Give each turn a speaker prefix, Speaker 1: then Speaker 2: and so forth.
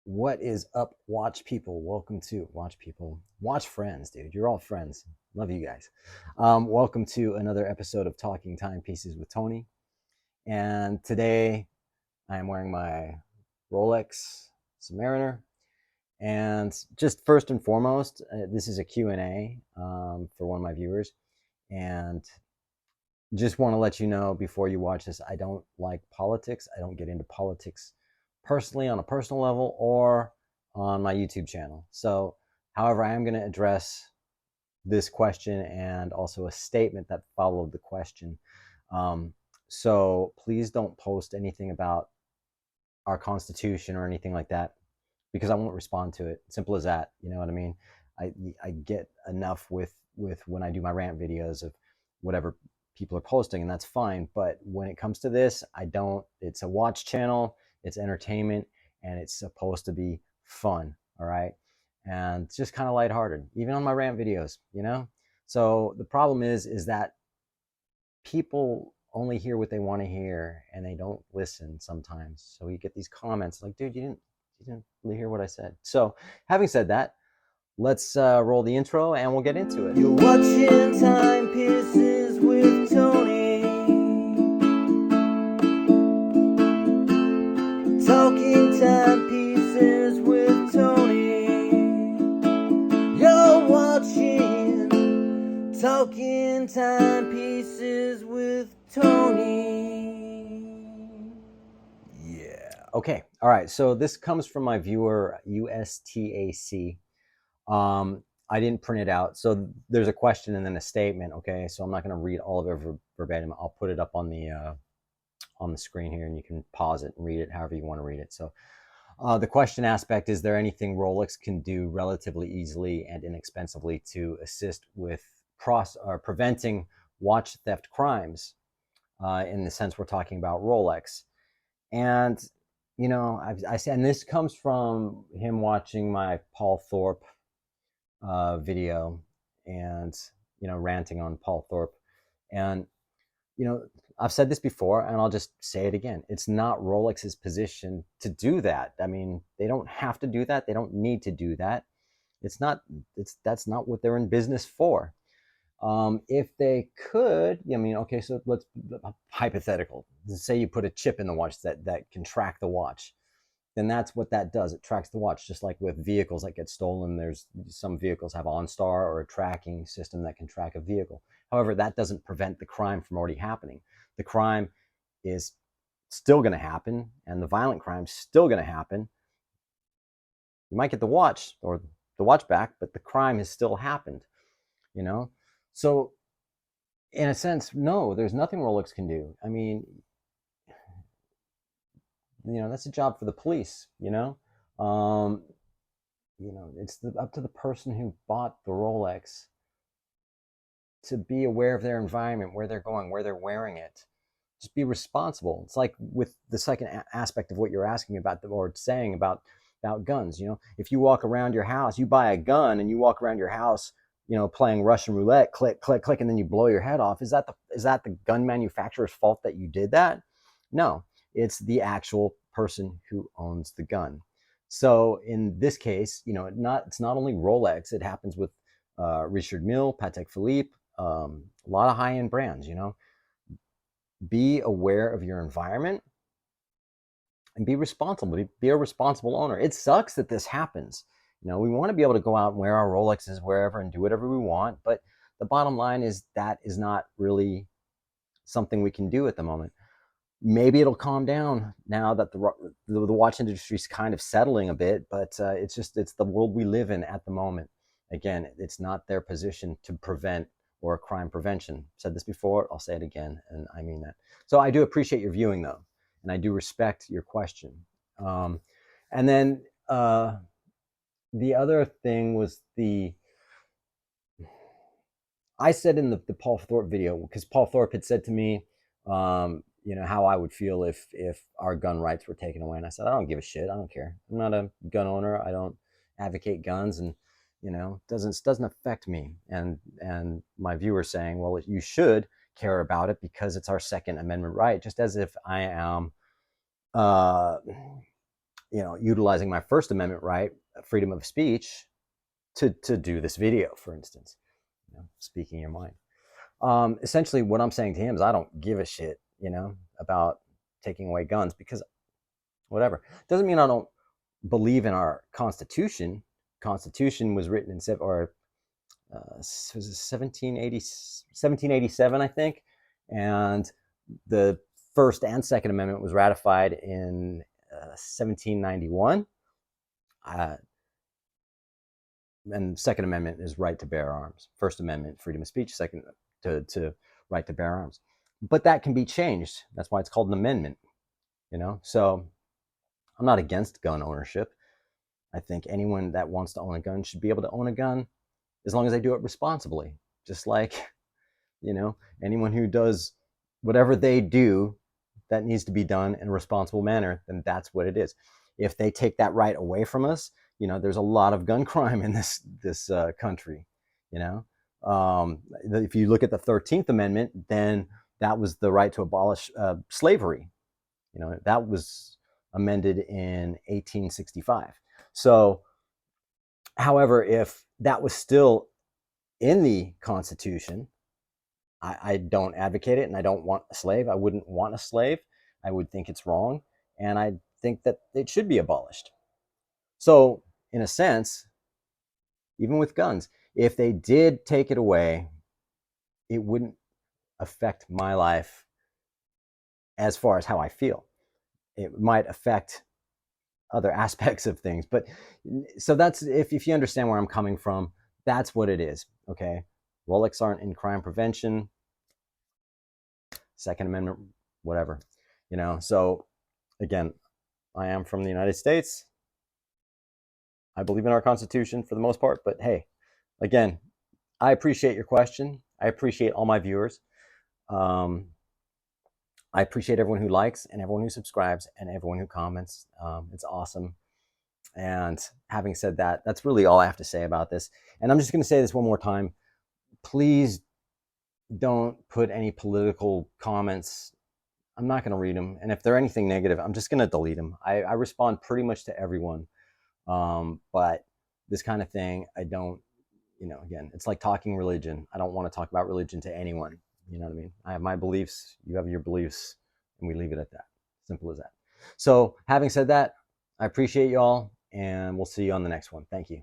Speaker 1: What is up, watch people? Welcome to watch friends, dude. You're all friends. Love you guys. Welcome to another episode of Talking Timepieces with Tony. And today I am wearing my Rolex Submariner. And just first and foremost, this is a Q&A for one of my viewers. And just want to let you know before you watch this, I don't like politics. I don't get into politics personally on a personal level or on my YouTube channel. So, however, I am going to address this question and also a statement that followed the question. Um, so please don't post anything about our Constitution or anything like that because I won't respond to it. Simple as that. You know what I mean? I get enough with when I do my rant videos of whatever people are posting, and that's fine. But when it comes to this, I don't. It's a watch channel. It's entertainment, and it's supposed to be fun. All right, and just kind of lighthearted, even on my rant videos. You know. So the problem is that people only hear what they want to hear and they don't listen sometimes. So you get these comments like, dude, you didn't really hear what I said. So having said that, let's roll the intro and we'll get into it. You're watching Timepieces with Tony. Talking Timepieces with Tony. You're watching Talking Timepieces with Tony. Yeah. Okay. All right. So this comes from my viewer, USTAC. I didn't print it out. So there's a question and then a statement. Okay. So I'm not going to read all of it verbatim. I'll put it up on the screen here and you can pause it and read it however you want to read it. So the question aspect, is there anything Rolex can do relatively easily and inexpensively to assist with preventing watch theft crimes? In the sense we're talking about Rolex. And, you know, I said, and this comes from him watching my Paul Thorpe video and, you know, ranting on Paul Thorpe. And, you know, I've said this before and I'll just say it again. It's not Rolex's position to do that. I mean, they don't have to do that. They don't need to do that. That's not what they're in business for. If they could, I mean, okay, so let's hypothetical. Say you put a chip in the watch that can track the watch, then that's what that does. It tracks the watch, just like with vehicles that get stolen. There's some vehicles have OnStar or a tracking system that can track a vehicle. However, that doesn't prevent the crime from already happening. The crime is still going to happen, and the violent crime is still going to happen. You might get the watch or the watch back, but the crime has still happened. You know, so in a sense, no, there's nothing Rolex can do. I mean, you know, that's a job for the police. Um, it's up to the person who bought the Rolex to be aware of their environment, where they're going, where they're wearing it. Just be responsible. It's like with the second aspect of what you're asking about or saying about guns. You know, if you walk around your house, you buy a gun and you walk around your house, you know, playing Russian roulette, click, click, click, and then you blow your head off. Is that the gun manufacturer's fault that you did that? No, it's the actual person who owns the gun. So in this case, you know, it's not only Rolex. It happens with Richard Mille, Patek Philippe, a lot of high-end brands. You know, be aware of your environment and be responsible. Be a responsible owner. It sucks that this happens. You know, we want to be able to go out and wear our Rolexes wherever and do whatever we want, but the bottom line is that is not really something we can do at the moment. Maybe it'll calm down now that the watch industry is kind of settling a bit, but it's the world we live in at the moment. Again, it's not their position to prevent or crime prevention. I've said this before, I'll say it again, and I mean that. So I do appreciate your viewing, though, and I do respect your question. And then the other thing was I said in the Paul Thorpe video, because Paul Thorpe had said to me, you know, how I would feel if our gun rights were taken away. And I said, I don't give a shit. I don't care. I'm not a gun owner. I don't advocate guns, and you know, doesn't affect me. And my viewer saying, well, you should care about it because it's our Second Amendment right, just as if I am utilizing my First Amendment right, freedom of speech, to do this video, for instance, speaking your mind. Essentially, what I'm saying to him is, I don't give a shit, about taking away guns, because whatever. Doesn't mean I don't believe in our Constitution. Constitution was written in 1787, I think, and the First and Second Amendment was ratified in 1791. And Second Amendment is right to bear arms. First Amendment, freedom of speech. Second, to right to bear arms. But that can be changed. That's why it's called an amendment. So I'm not against gun ownership. I think anyone that wants to own a gun should be able to own a gun, as long as they do it responsibly. Just like, anyone who does whatever they do that needs to be done in a responsible manner, then that's what it is. If they take that right away from us, there's a lot of gun crime in this country. If you look at the 13th Amendment, then that was the right to abolish slavery. That was amended in 1865. So, however, if that was still in the Constitution, I don't advocate it, and I don't want a slave. I wouldn't want a slave. I would think it's wrong, and I think that it should be abolished. So, in a sense, even with guns, if they did take it away, it wouldn't affect my life as far as how I feel. It might affect other aspects of things. But so that's, if you understand where I'm coming from, that's what it is. Okay. Rolex aren't in crime prevention, Second Amendment, whatever, So again, I am from the United States. I believe in our Constitution for the most part, but hey, again, I appreciate your question. I appreciate all my viewers. I appreciate everyone who likes, and everyone who subscribes, and everyone who comments. It's awesome. And having said that, that's really all I have to say about this. And I'm just going to say this one more time. Please don't put any political comments. I'm not going to read them. And if they're anything negative, I'm just going to delete them. I respond pretty much to everyone. But this kind of thing, I don't, again, it's like talking religion. I don't want to talk about religion to anyone. You know what I mean? I have my beliefs, you have your beliefs, and we leave it at that. Simple as that. So having said that, I appreciate y'all, and we'll see you on the next one. Thank you.